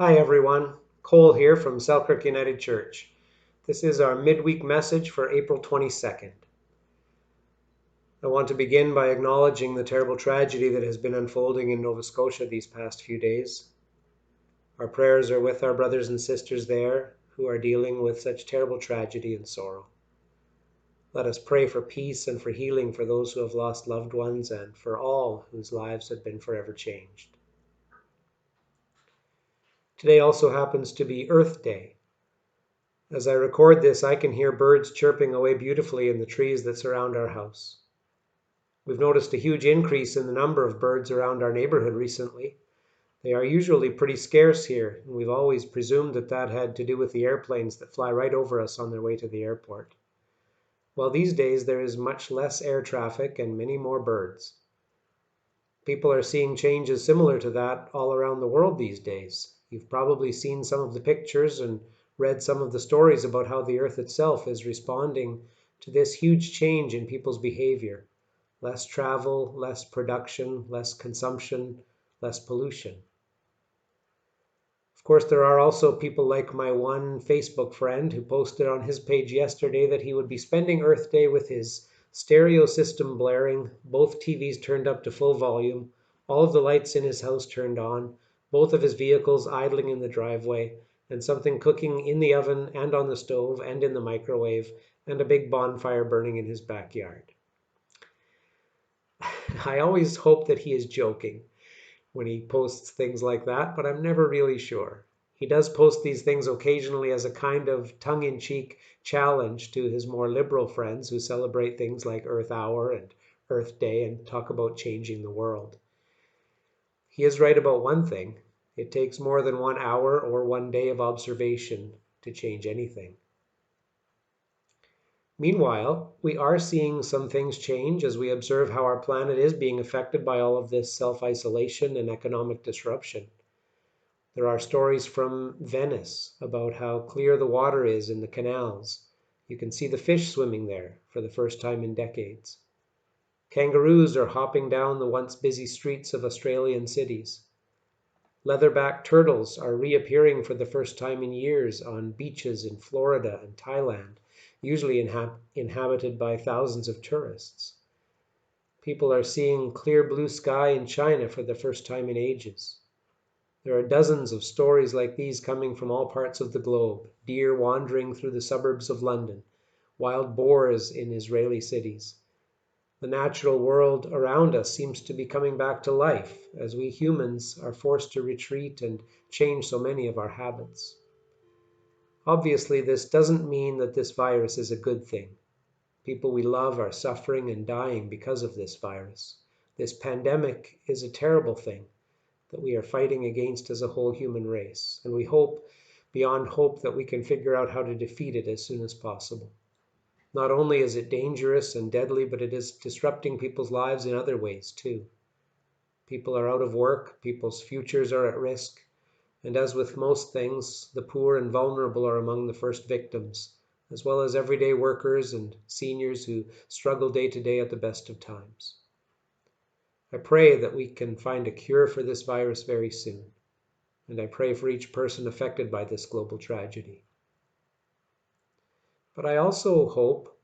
Hi everyone, Cole here from Selkirk United Church. This is our midweek message for April 22nd. I want to begin by acknowledging the terrible tragedy that has been unfolding in Nova Scotia these past few days. Our prayers are with our brothers and sisters there who are dealing with such terrible tragedy and sorrow. Let us pray for peace and for healing for those who have lost loved ones and for all whose lives have been forever changed. Today also happens to be Earth Day. As I record this, I can hear birds chirping away beautifully in the trees that surround our house. We've noticed a huge increase in the number of birds around our neighborhood recently. They are usually pretty scarce here, and we've always presumed that that had to do with the airplanes that fly right over us on their way to the airport. Well, these days there is much less air traffic and many more birds. People are seeing changes similar to that all around the world these days. You've probably seen some of the pictures and read some of the stories about how the earth itself is responding to this huge change in people's behavior. Less travel, less production, less consumption, less pollution. Of course, there are also people like my one Facebook friend who posted on his page yesterday that he would be spending Earth Day with his stereo system blaring, both TVs turned up to full volume, all of the lights in his house turned on, both of his vehicles idling in the driveway, and something cooking in the oven and on the stove and in the microwave, and a big bonfire burning in his backyard. I always hope that he is joking when he posts things like that, but I'm never really sure. He does post these things occasionally as a kind of tongue-in-cheek challenge to his more liberal friends who celebrate things like Earth Hour and Earth Day and talk about changing the world. He is right about one thing. It takes more than 1 hour or 1 day of observation to change anything. Meanwhile, we are seeing some things change as we observe how our planet is being affected by all of this self-isolation and economic disruption. There are stories from Venice about how clear the water is in the canals. You can see the fish swimming there for the first time in decades. Kangaroos are hopping down the once busy streets of Australian cities. Leatherback turtles are reappearing for the first time in years on beaches in Florida and Thailand, usually inhabited by thousands of tourists. People are seeing clear blue sky in China for the first time in ages. There are dozens of stories like these coming from all parts of the globe. Deer wandering through the suburbs of London, wild boars in Israeli cities. The natural world around us seems to be coming back to life as we humans are forced to retreat and change so many of our habits. Obviously, this doesn't mean that this virus is a good thing. People we love are suffering and dying because of this virus. This pandemic is a terrible thing that we are fighting against as a whole human race, and we hope, beyond hope, that we can figure out how to defeat it as soon as possible. Not only is it dangerous and deadly, but it is disrupting people's lives in other ways too. People are out of work, people's futures are at risk, and as with most things, the poor and vulnerable are among the first victims, as well as everyday workers and seniors who struggle day to day at the best of times. I pray that we can find a cure for this virus very soon, and I pray for each person affected by this global tragedy. But I also hope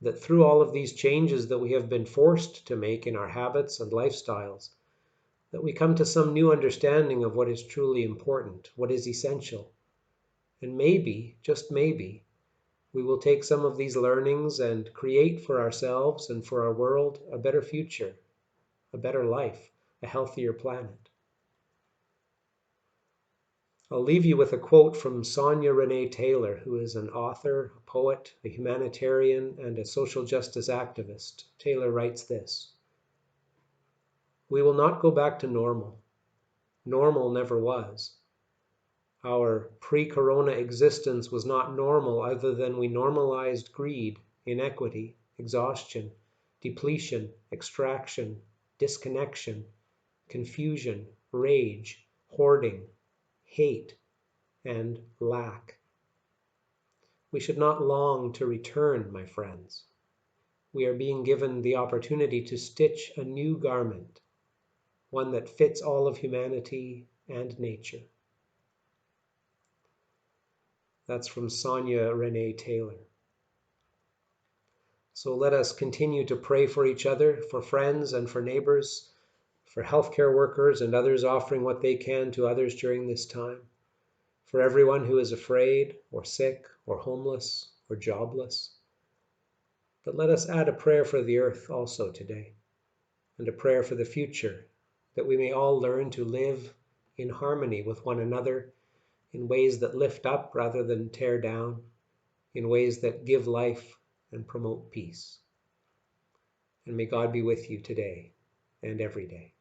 that through all of these changes that we have been forced to make in our habits and lifestyles, that we come to some new understanding of what is truly important, what is essential. And maybe, just maybe, we will take some of these learnings and create for ourselves and for our world a better future, a better life, a healthier planet. I'll leave you with a quote from Sonia Renee Taylor, who is an author, a poet, a humanitarian, and a social justice activist. Taylor writes this: "We will not go back to normal. Normal never was. Our pre-corona existence was not normal other than we normalized greed, inequity, exhaustion, depletion, extraction, disconnection, confusion, rage, hoarding, hate, and lack. We should not long to return, my friends. We are being given the opportunity to stitch a new garment, one that fits all of humanity and nature. That's from Sonia Renee Taylor. So let us continue to pray for each other, for friends and for neighbors, for healthcare workers and others offering what they can to others during this time, for everyone who is afraid or sick or homeless or jobless. But let us add a prayer for the earth also today, and a prayer for the future, that we may all learn to live in harmony with one another in ways that lift up rather than tear down, in ways that give life and promote peace. And may God be with you today and every day.